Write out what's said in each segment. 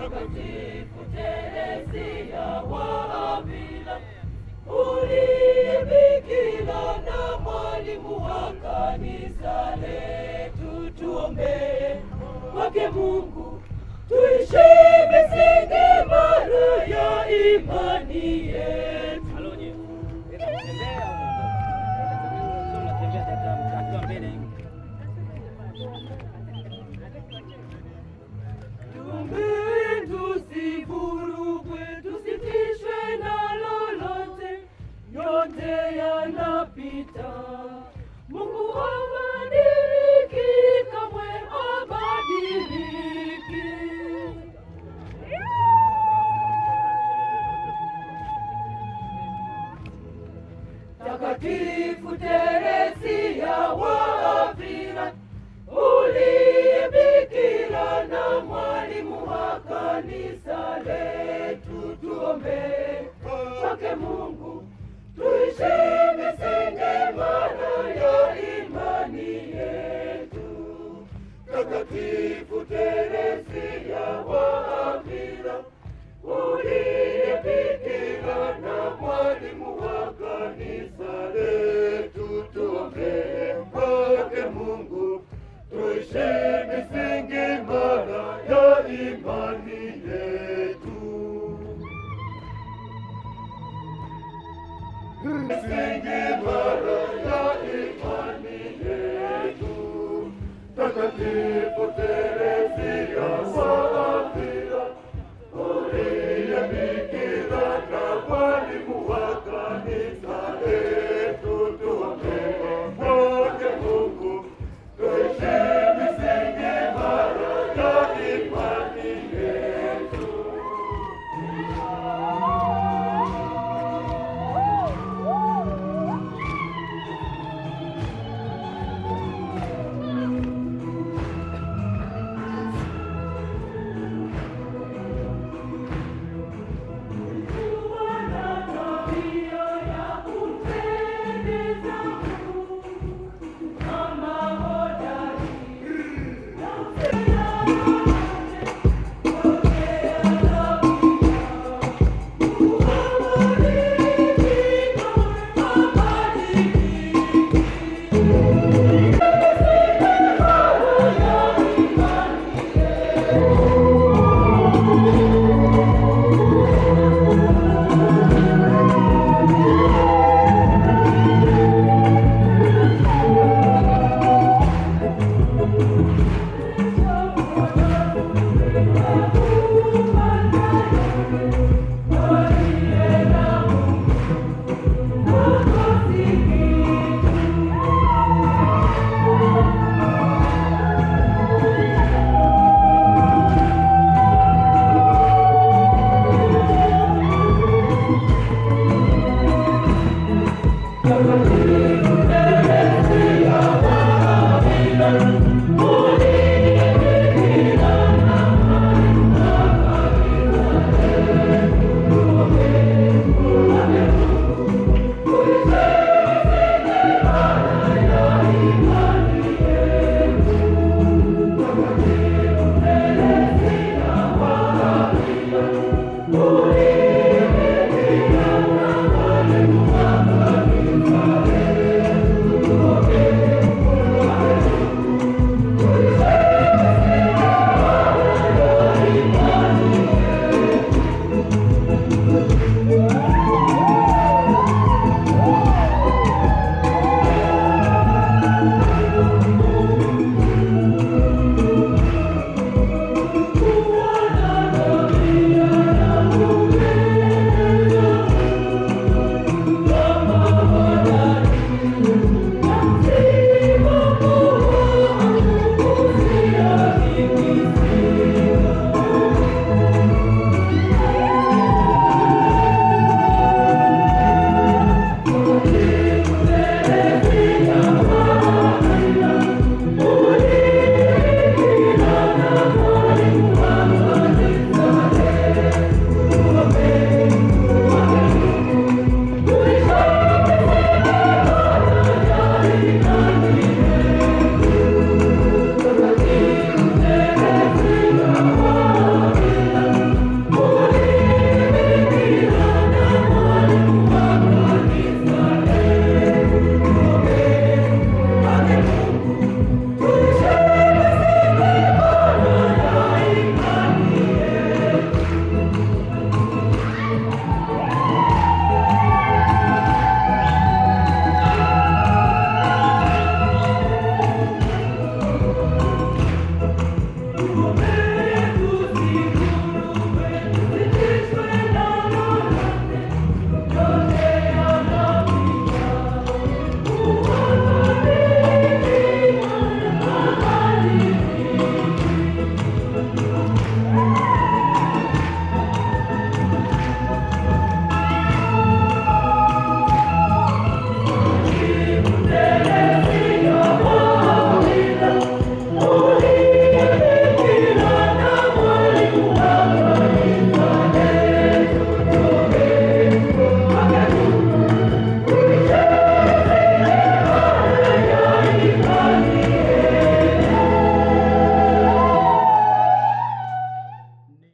Mtakatifu Teresia wa Avila, uliye bikira na mwalimu wa kanisa letu, tuombee kwake Mungu tuishi misingi imara ya imani yetu. Tuombee tusivurugwe, tusitishwe na lolote, yote yanapita. Mungu habadiliki, kamwe habadiliki. Mtakatifu Teresia wa Avila, uliye bikira na mwalimu wa kanisa letu, tuombee kwake Mungu tuishi misingi imara ya imani yetu. Mtakatifu Teresia wa Avila, uliye bikira na mwalimu wa kanisa letu, tuombee kwake Mungu tuishi misingi imara ya imani yetu. Misingi imara ya imani yetu. Mtakatifu Teresia wa Avila, uliye bikira na mwalimu wa kanisa letu, tuombee kwake Mungu tuishi misingi imara ya imani yetu.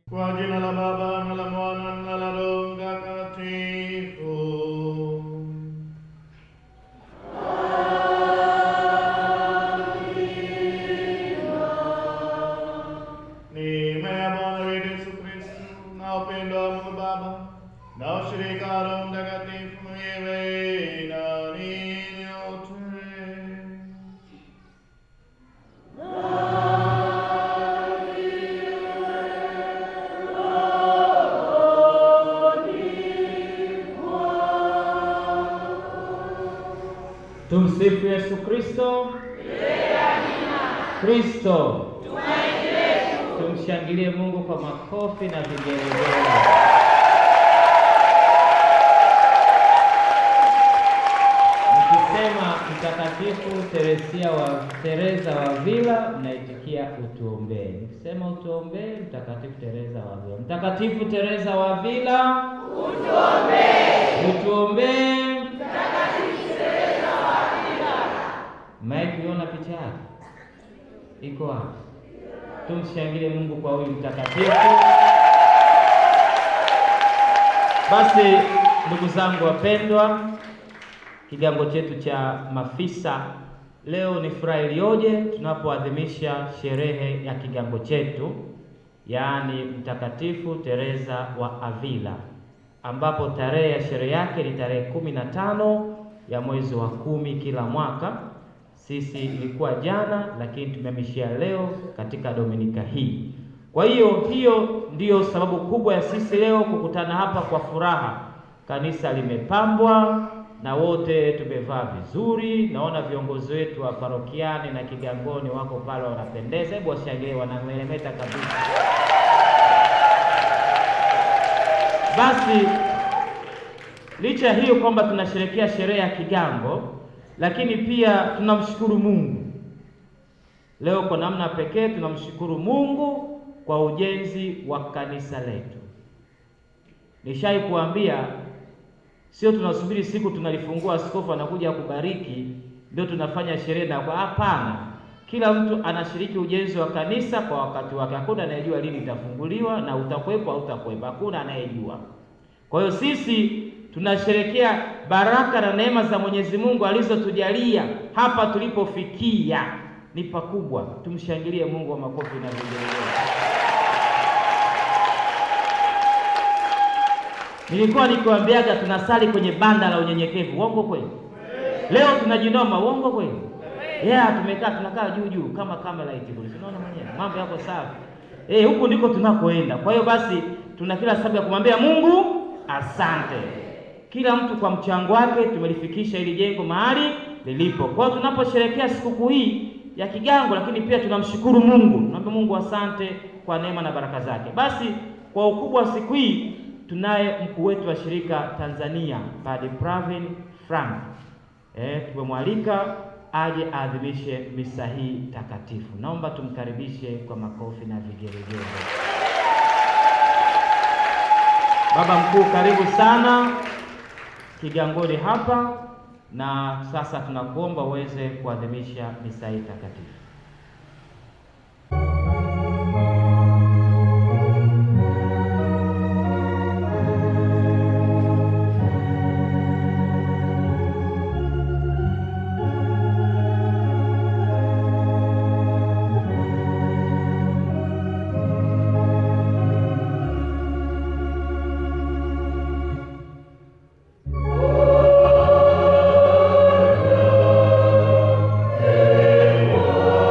Kwa jina la Baba na la Mwana na la Roho Mtakatifu. Neema ya Bwana wetu Yesu Kristo na upendo wa Mungu Baba na ushirika wa Roho Mtakatifu iwe na ninyi nyote. Tumsifu Yesu Kristo. Kristo. Tumshangilie Mungu kwa makofi na vigelegele. Nikisema Mtakatifu Teresa wa Avila, mnaitikia utuombee. Nikisema utuombee, Mtakatifu Teresa wa Avila. Mtakatifu Teresa wa Avila, utuombee. Utuombee. Maikiona picha yake iko hapo. Tumshangilie Mungu kwa huyu mtakatifu. Basi ndugu zangu wapendwa, kigango chetu cha mafisa leo ni furaha iliyoje tunapoadhimisha sherehe ya kigango chetu, yaani Mtakatifu Teresa wa Avila, ambapo tarehe ya sherehe yake ni tarehe 15 ya mwezi wa 10 kila mwaka. Sisi ilikuwa jana, lakini tumehamishia leo katika Dominika hii. Kwa hiyo ndiyo sababu kubwa ya sisi leo kukutana hapa kwa furaha. Kanisa limepambwa na wote tumevaa vizuri. Naona viongozi wetu wa parokiani na kigangoni wako pale wanapendeza. Hebu washangilie, wanameremeta kabisa. Basi licha hiyo kwamba tunasherehekea sherehe ya kigango, lakini pia tunamshukuru Mungu. Leo kwa namna pekee tunamshukuru Mungu kwa ujenzi wa kanisa letu. Nishai kuambia sio tunasubiri siku tunalifungua askofu anakuja kubariki ndio tunafanya sherehe, na kwa hapana. Kila mtu anashiriki ujenzi wa kanisa kwa wakati wake. Hakuna anayejua lini itafunguliwa na utakuwepo au utakuwepo. Hakuna anayejua. Kwa hiyo sisi tunasherekea baraka na neema za Mwenyezi Mungu alizotujalia hapa tulipofikia. Ni pakubwa. Tumshangilie Mungu wa makofi na vigelegele. Nilikuwa nikiwaambiaga tunasali kwenye banda la unyenyekevu. Uongo kweli? Leo tunajinoma. Uongo kweli? Tunakaa juu kama kamera hivi. Unaona mwenyewe mambo yako safi. Huko ndiko tunakoenda. Kwa hiyo basi tuna kila sababu ya kumwambia Mungu asante. Kila mtu kwa mchango wake tumelifikisha ili jengo mahali lilipo. Kwa hiyo tunaposherehekea sikukuu hii ya kigango, lakini pia tunamshukuru Mungu. Tunamwambia Mungu asante kwa neema na baraka zake. Basi kwa ukubwa wa siku hii tunaye mkuu wetu wa shirika Tanzania, Padre Pravin Frank. Tumemwalika aje aadhimishe misa hii takatifu. Naomba tumkaribishe kwa makofi na vigelegele. Baba mkuu, karibu sana kigangoni hapa, na sasa tunakuomba uweze kuadhimisha misa hii takatifu. Oh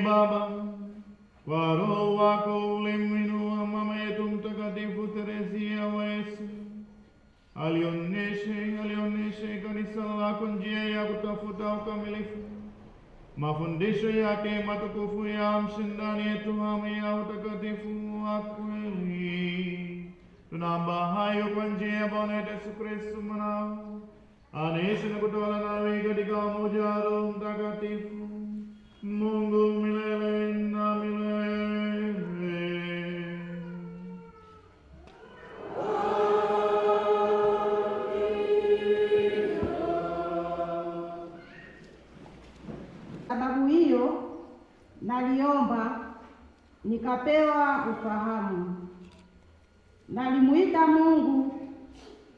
Baba, kwa Roho wako ulimwinua mama yetu Mtakatifu Teresia wa Yesu, alionyeshe kanisa lako njia ya kutafuta ukamilifu. Mafundisho yake matukufu yaamshe ndani yetu hamu ya utakatifu wa kweli. Tunaomba hayo kwa njia ya Bwana Yesu Kristo mwanao, anaishi na kutawala nawe katika umoja wa Roho Mtakatifu, Mungu milele na milele. Sababu hiyo naliomba nikapewa ufahamu. Nalimuita Mungu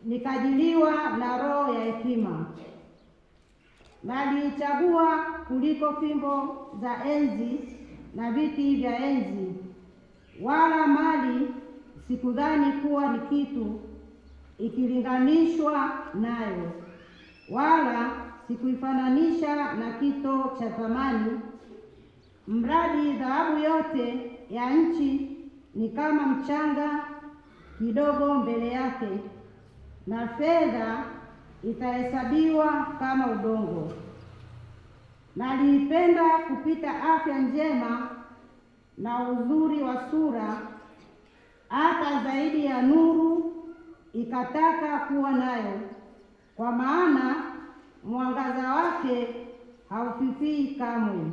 nikajiliwa na roho ya hekima. Naliichagua kuliko fimbo za enzi na viti vya enzi, wala mali sikudhani kuwa ni kitu ikilinganishwa nayo, wala sikuifananisha na kito cha thamani, mradi dhahabu yote ya nchi ni kama mchanga kidogo mbele yake, na fedha itahesabiwa kama udongo. Naliipenda kupita afya njema na uzuri wa sura, hata zaidi ya nuru ikataka kuwa nayo, kwa maana mwangaza wake haufifii kamwe.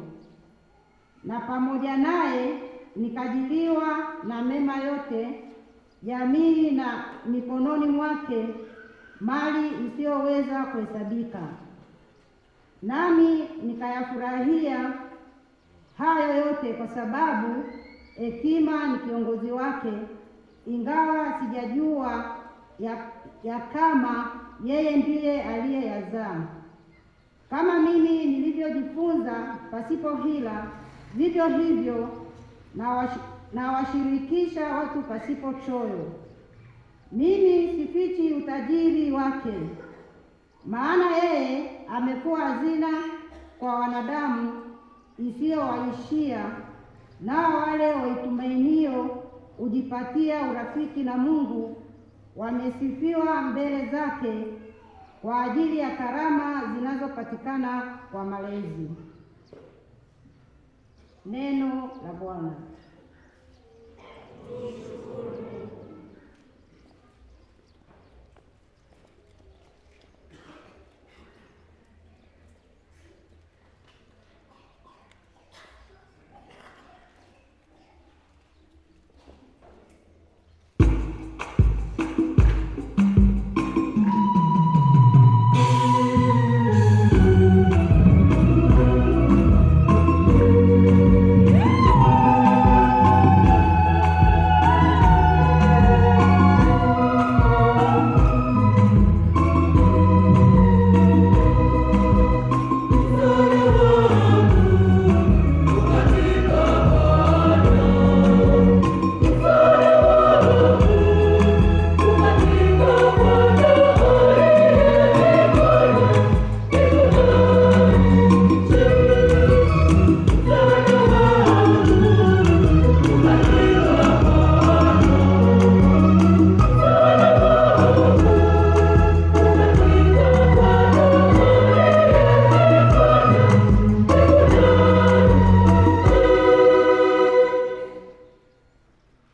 Na pamoja naye nikajiliwa na mema yote, jamii na mikononi mwake mali isiyoweza kuhesabika. Nami nikayafurahia hayo yote kwa sababu hekima ni kiongozi wake, ingawa sijajua ya kama yeye ndiye aliyeyazaa. Kama mimi nilivyojifunza pasipo hila, vivyo hivyo na washirikisha watu pasipo choyo. Mimi sifichi utajiri wake, maana yeye amekuwa hazina kwa wanadamu isiyowaishia, nao wale waitumainio ujipatia urafiki na Mungu wamesifiwa mbele zake kwa ajili ya karama zinazopatikana kwa malezi. Neno la Bwana.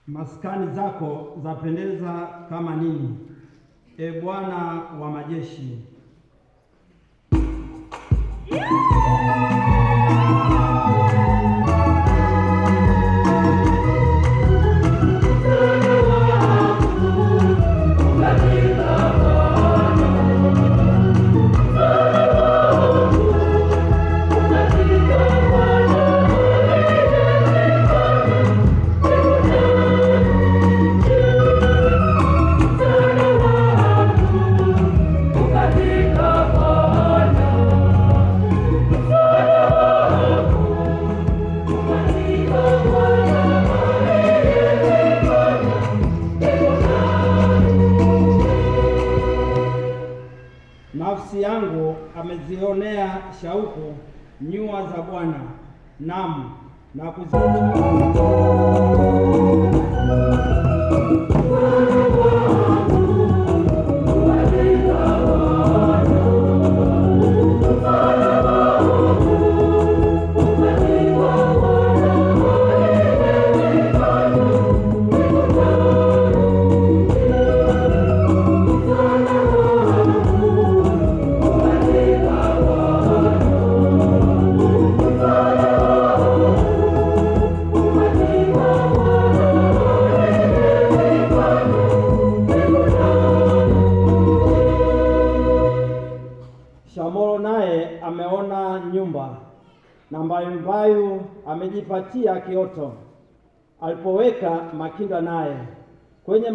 Maskani zako zapendeza kama nini, e Bwana wa majeshi. Katika Bwana Nafsi yangu amezionea shauku nyua za Bwana, naam na ameona nyumba na mbayumbayu amejipatia kioto, alipoweka makinda naye kwenye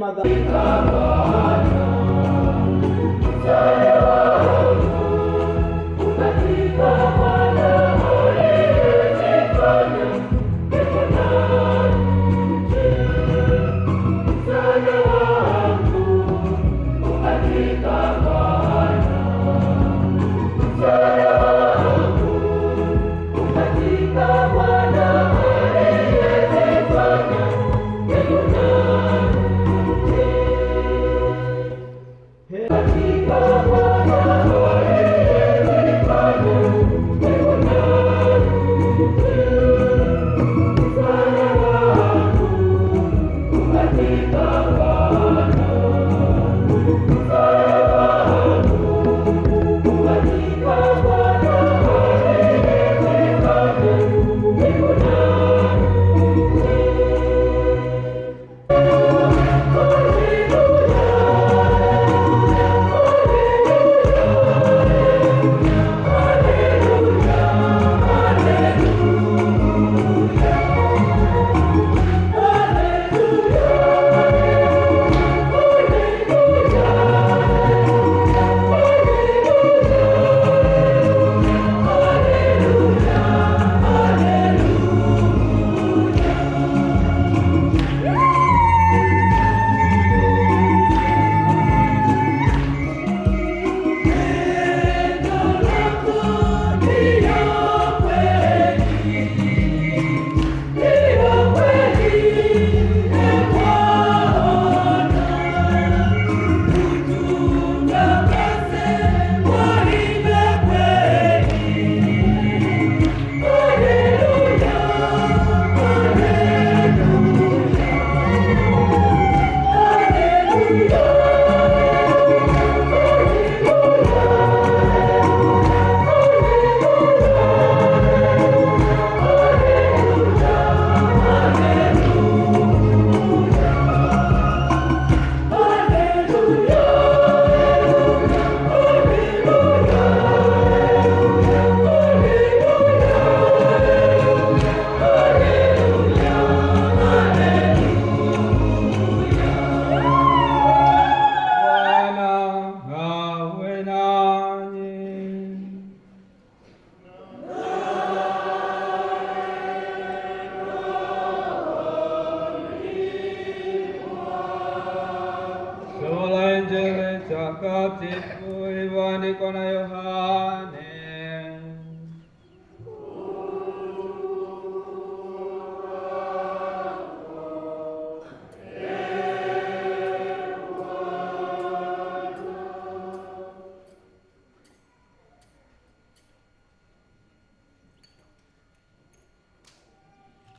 Takatifu ilivyoandikwa na Yohane.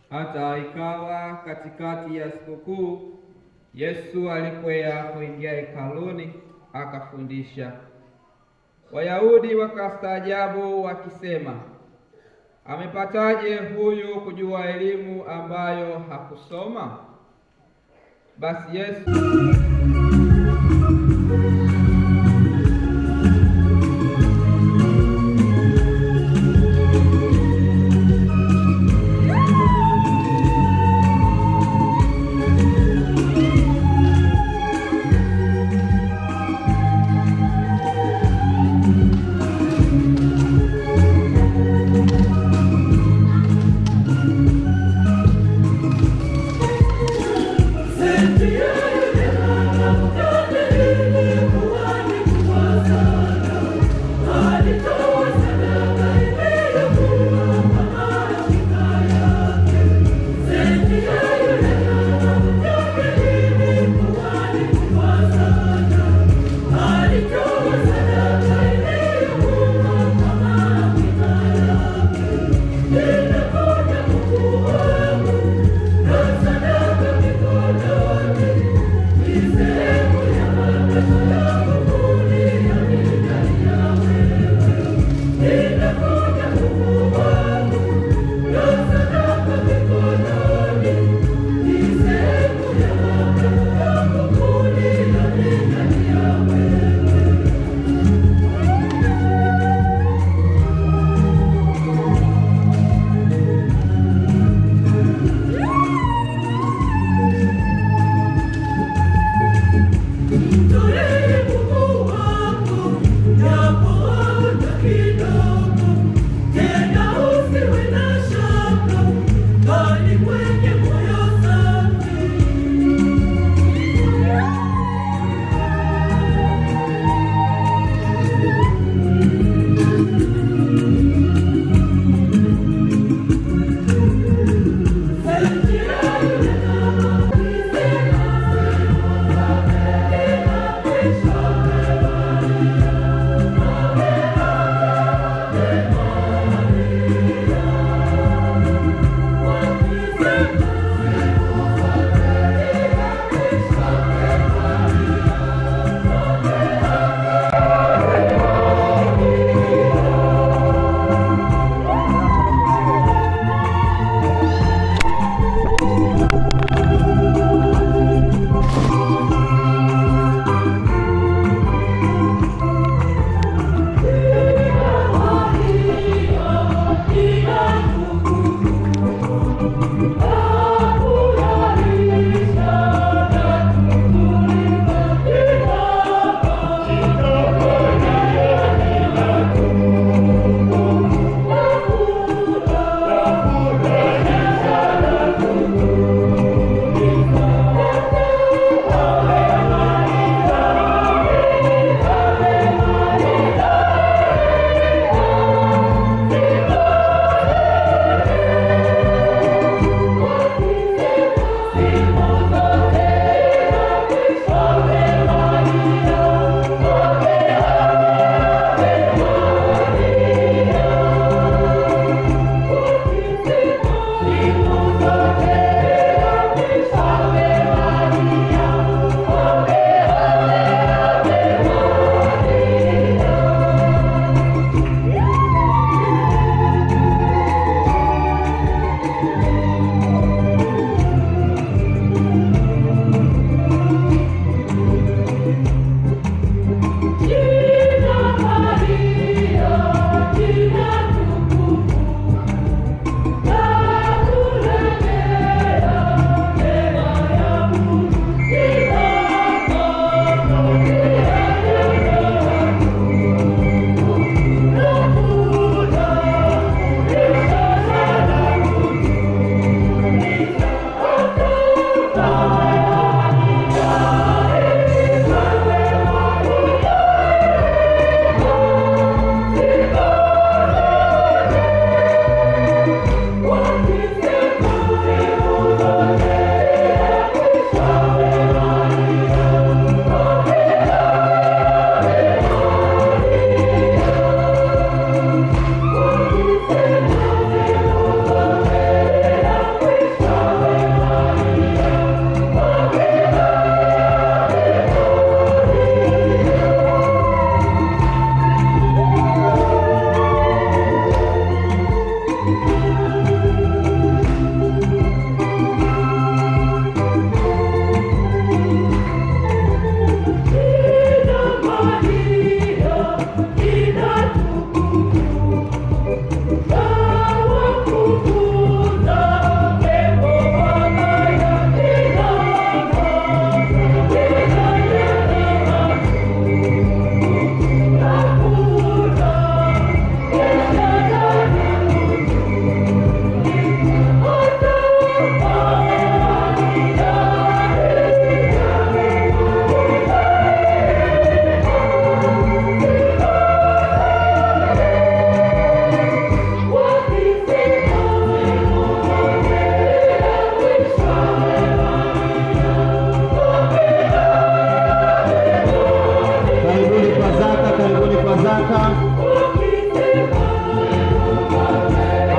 Hata ikawa katikati ya sikukuu, Yesu alikwea kuingia hekaluni akafundisha. Wayahudi wakastaajabu wakisema, amepataje huyu kujua elimu ambayo hakusoma? Basi Yesu Senti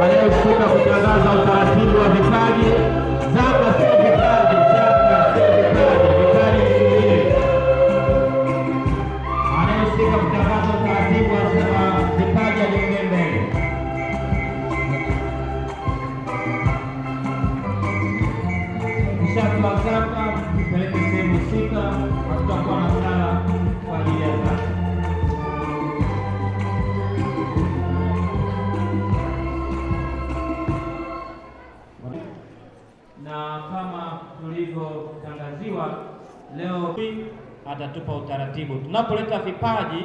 anayehusika kutangaza utaratibu wa vipaji. Zaka sio vipaji, zaka sio vipaji, vipaji vingine. Anayehusika kutangaza utaratibu wa vipaji ajiunge mbele. Kisha zaka tupeleke sehemu husika, tutakuwa na sala kwa ajili ya zaka. Na kama tulivyotangaziwa leo atatupa utaratibu. Tunapoleta vipaji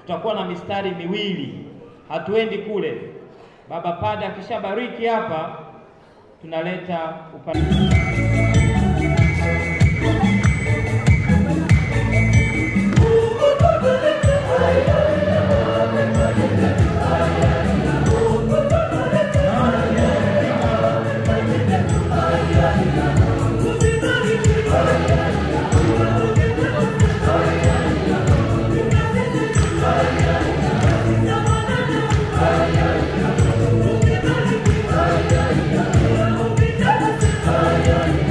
tutakuwa na mistari miwili, hatuendi kule. Baba Padre akishabariki hapa tunaleta Yeah.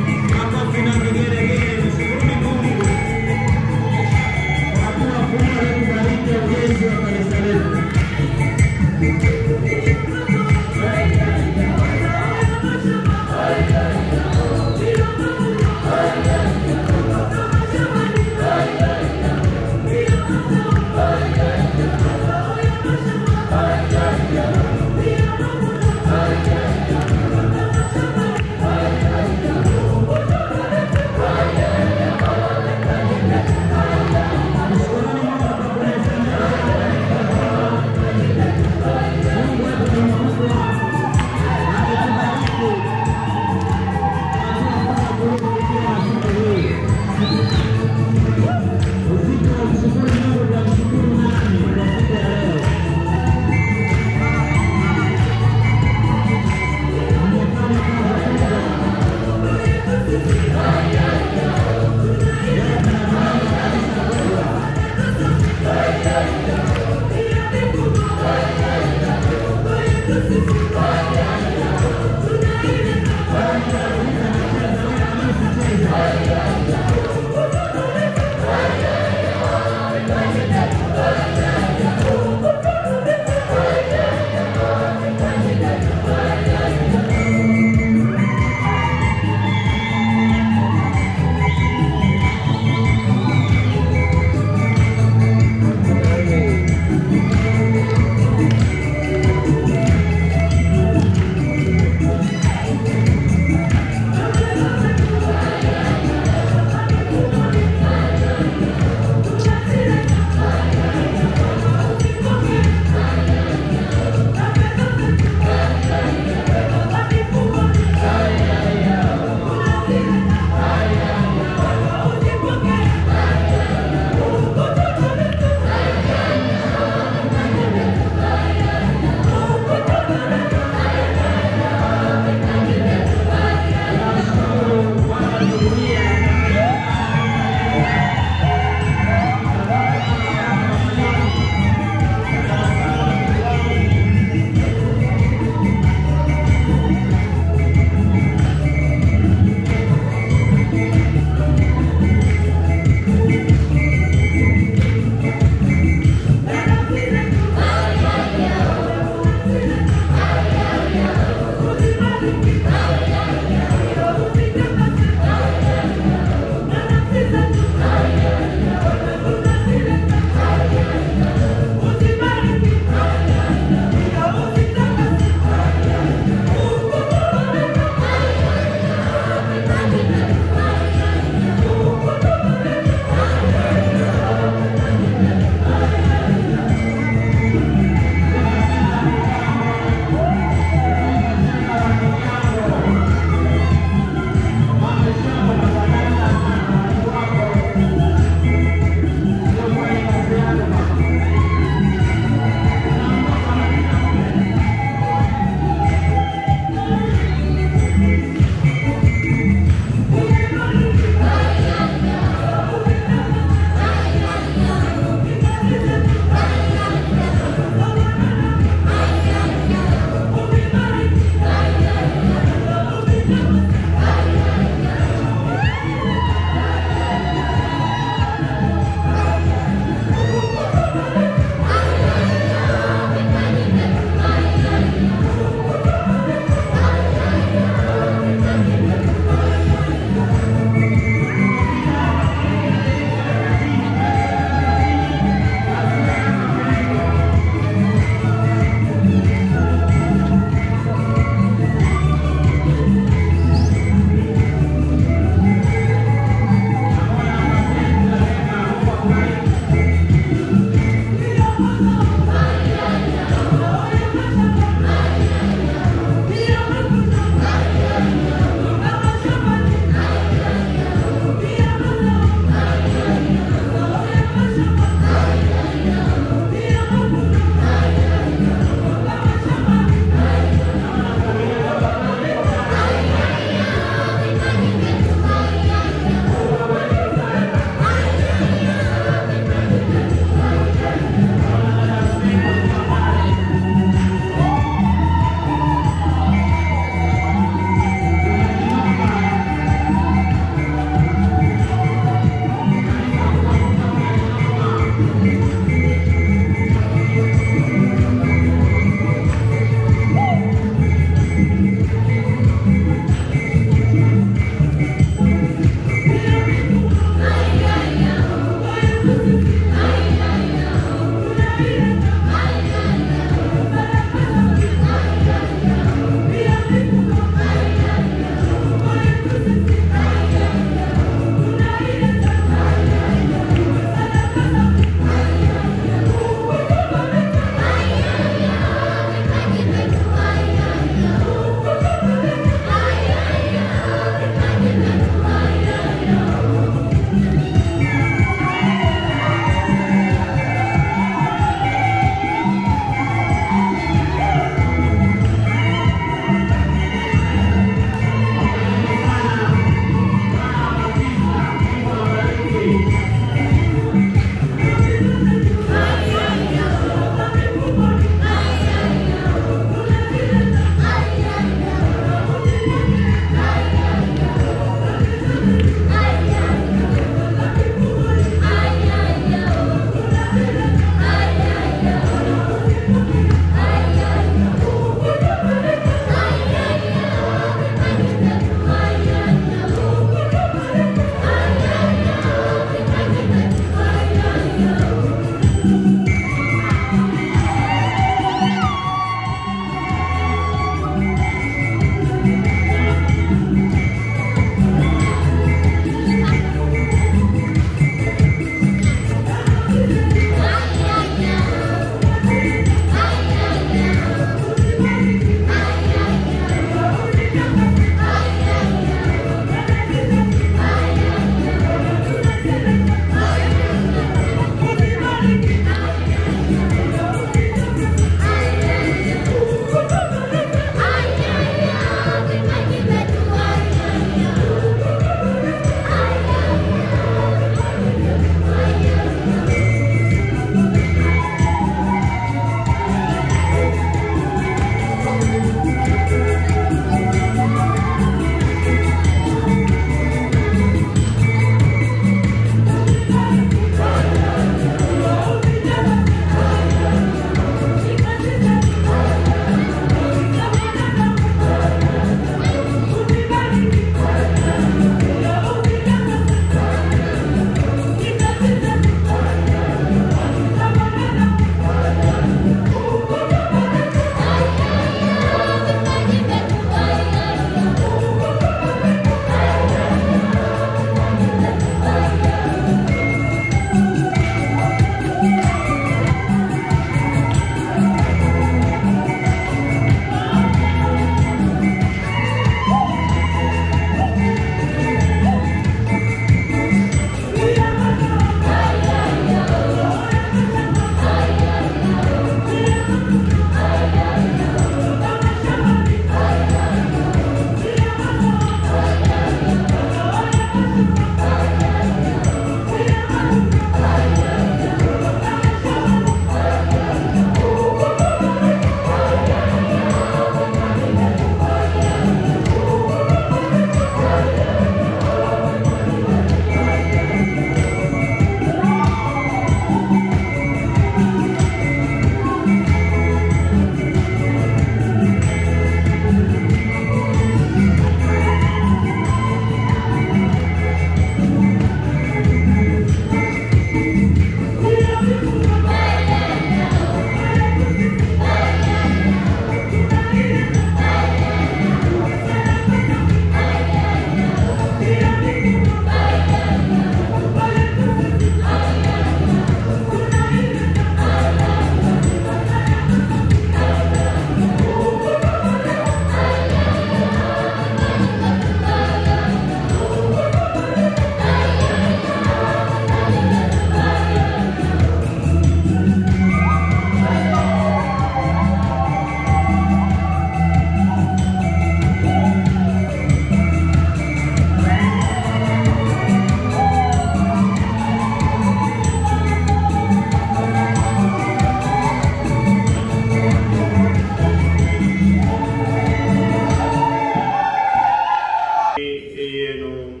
yenu.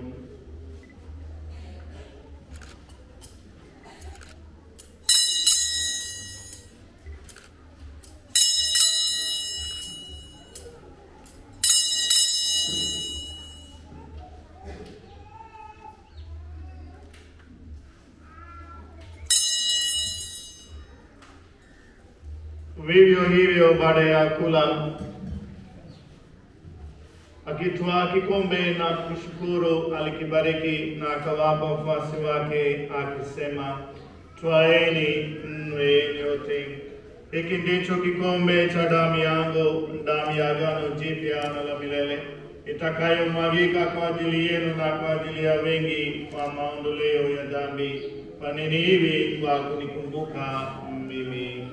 Vivyo hivyo baada ya kula, akitwaa kikombe na kushukuru, alikibariki na akawapa wafuasi wake akisema, twaeni mnywe nyote. Hiki ndicho kikombe cha damu yangu, damu ya agano jipya na la milele, itakayomwagika kwa ajili yenu na kwa ajili ya wengi kwa maondoleo ya dhambi. Fanyeni hivi kwa kunikumbuka mimi.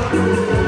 Thank you.